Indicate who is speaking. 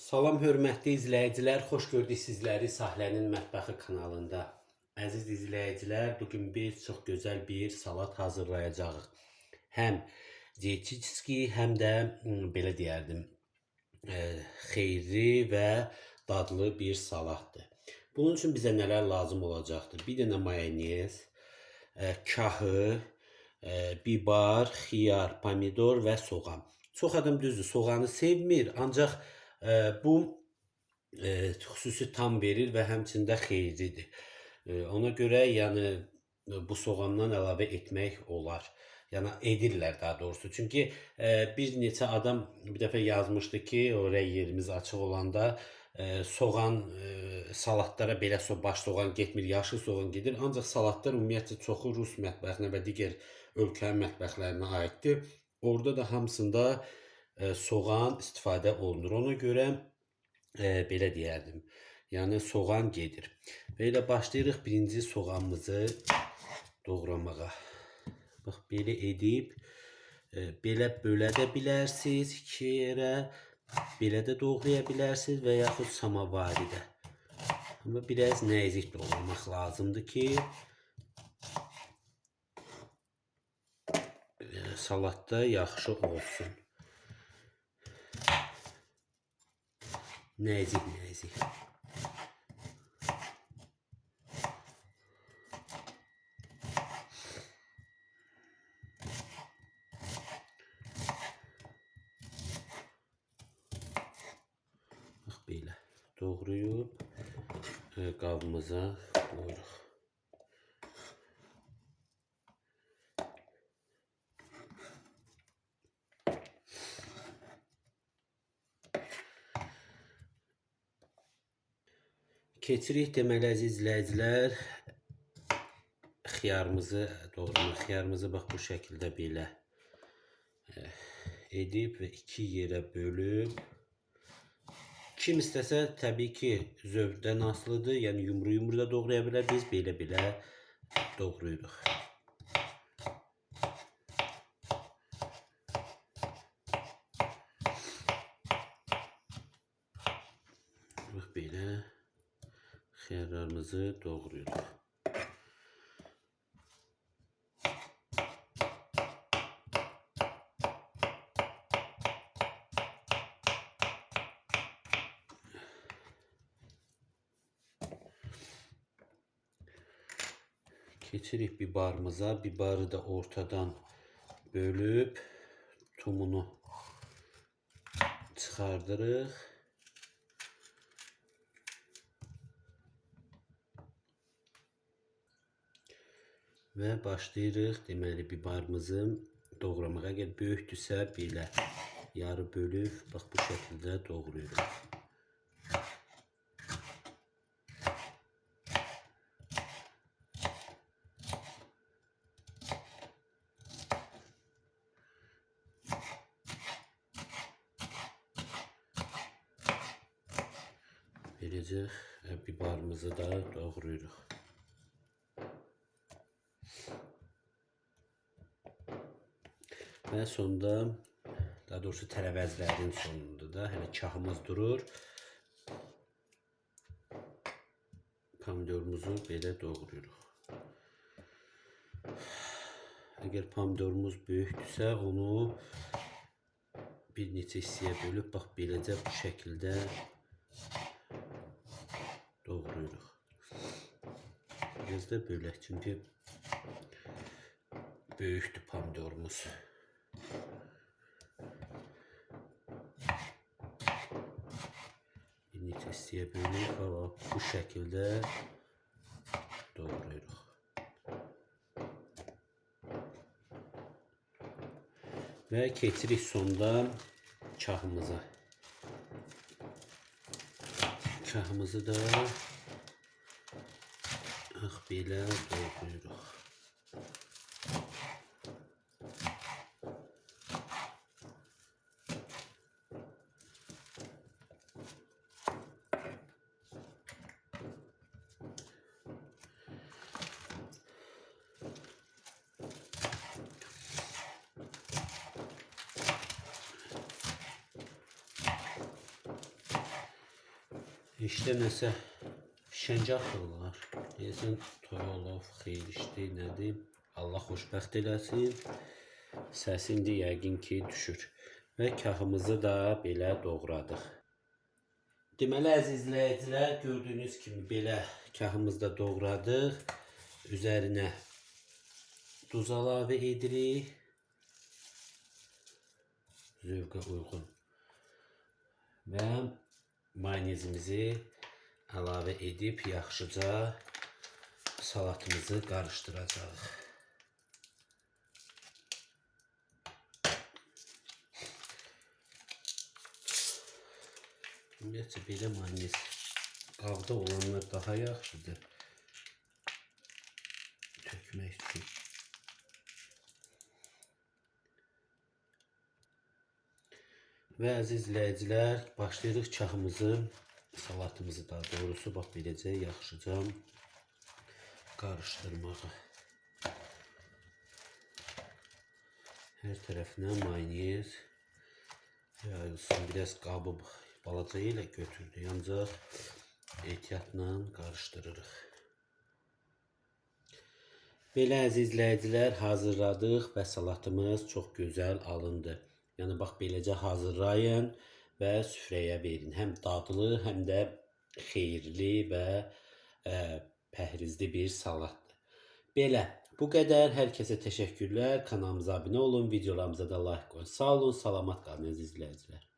Speaker 1: Salam hörmətli izləyicilər, xoş gördük sizləri Sahlənin Mətbəxi kanalında. Əziz izləyicilər, bugün biz çox gözəl bir salat hazırlayacağıq. Həm diyetetski, həm də belə deyərdim, xeyirli və dadlı bir salatdır. Bunun üçün bizə nələr lazım olacaqdır? Bir dənə mayonez, kahı, bibar, xiyar, pomidor və soğan. Çox adam düzdür, soğanı sevmir, ancaq bu xüsusi tam verir və həmçində xeyirlidir. Ona görə yəni bu soğandan əlavə etmək olar. Yəni edirlər daha doğrusu. Çünki bir neçə adam bir dəfə yazmışdı ki, oraya yerimiz açıq olanda soğan salatlara belə baş soğan getmir, yaşıl soğan gedir. Ancaq salatlar ümumiyyətlə çoxu Rus mətbəxinə və digər ölkənin mətbəxlərinə aiddir. Orada da hamısında soğan istifadə olunur. Ona görə belə deyərdim. Yəni soğan gedir. Və elə başlayırıq birinci soğanımızı doğramağa. Bax belə edib belə bölə də bilərsiniz iki yerə, belə də doğraya bilərsiniz və yaxud samavaridə. Amma biraz nəzik doğramaq lazımdır ki, salatda yaxşı olsun. Nəzik. Bax belə doğrayıb qabımıza qoyuruq. Keçirik deməli əziz izləyicilər xiyarımızı doğramaq. Xiyarımızı bax bu şəkildə belə edib və iki yerə bölüb. Kim istəsə təbii ki zövqdən asılıdır. Yəni yumru da doğraya bilər. Biz belə doğrayırıq. Bax belə xiyarlarımızı doğrayırıq. Keçirik bibarımıza. Bibarı da ortadan bölüb tumunu çıxardırıq. Və başlayırıq deməli bibarımızı doğramağa. Əgər böyükdürsə belə yarı bölüb bax bu şəkildə doğrayırıq. Beləcə bibarımızı da doğrayırıq. Və sonda, daha doğrusu tərəvəzlərin sonunda da hələ kahımız durur. Pomidorumuzu belə doğrayırıq. Əgər pomidorumuz böyükdürsə, onu bir neçə hissəyə bölüb, bax beləcə bu şəkildə doğrayırıq. Biraz da bölək, çünki böyükdür pomidorumuz. Bir neçə hissəyə bölüb, bu şəkildə doğrayırıq. Və keçirik sonda kahımıza. Kahımızı da belə doğrayırıq. İşte nəsə fişəngə atırlar. Deyəsən toy olub, xeyir işdi, nədir? Allah xoşbəxt eləsin. Səsi indi yəqin ki düşür. Və kahımızı da belə doğradıq. Deməli əziz izləyicilər, gördüyünüz kimi belə kahımızı da doğradıq. Üzərinə duz əlavə edirik. Zövqə uyğun. Və mayonezimizi əlavə edib yaxşıca salatımızı qarışdıracağıq. Ümumiyyətcə belə mayonez qabda olanlar daha yaxşıdır tökmək üçün. Və əziz izləyicilər, başlayırıq kahımızı, salatımızı daha doğrusu bax beləcə yaxşıca qarışdırmağa. Hər tərəfinə mayonez yayılsın. Biraz qabı balaca ilə götürdük, ancaq ehtiyatla qarışdırırıq. Belə əziz izləyicilər hazırladıq və salatımız çox gözəl alındı. Yəni bax beləcə hazırlayın və süfrəyə verin. Həm dadlı, həm də xeyirli və pəhrizli bir salatdır. Belə, bu qədər. Hər kəsə təşəkkürlər. Kanalımıza abunə olun, videolarımıza da like qoyun. Sağ olun, salamat qalın əziz izləyicilər.